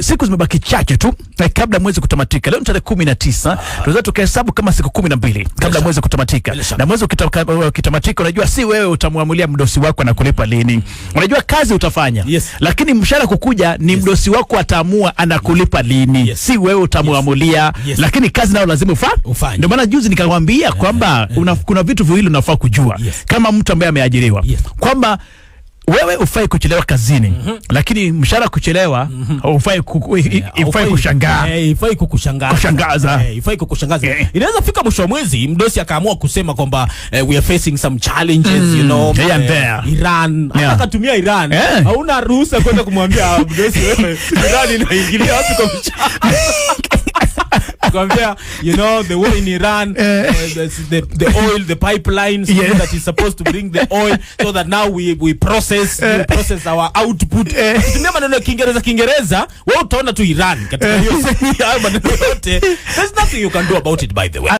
Siku zimebaki chache tu kabla mwezi kutamatika. Leo ni tarehe 19. Tunaweza tukahesabu kama siku 12 kabla mwezi kutamatika. Na mwezi ukitamatika, unajua si wewe utamuamulia mdosi wako anakulipa lini. Unajua kazi utafanya. Lakini mshahara kukuja ni mdosi wako ataamua anakulipa lini. Si wewe utamuamulia. Lakini kazi nayo lazima ufanye. Ndio maana juzi nikakwambia kwamba kuna vitu viwili unafaa kujua kama mtu ambaye ameajiriwa. Kwamba wewe ufai kuchelewa kazini, lakini mshahara kuchelewa ufai kushangaa. Ifai kukushangaza. Ifai kukushangaza. Inaweza fika mwisho wa mwezi mdosi akaamua kusema kwamba we are facing some challenges, you know. Iran, akatumia Iran. Hauna ruhusa kwenda kumwambia mdosi wewe Iran inaingilia wapi kwa mshahara. You know, the war in Iran, the oil, the pipelines that is supposed to bring the oil, so that now we process our output. Tumia maneno ya Kiingereza, wewe utaona tu Iran katika hiyo maneno yote. There's nothing you can do about it, by the way.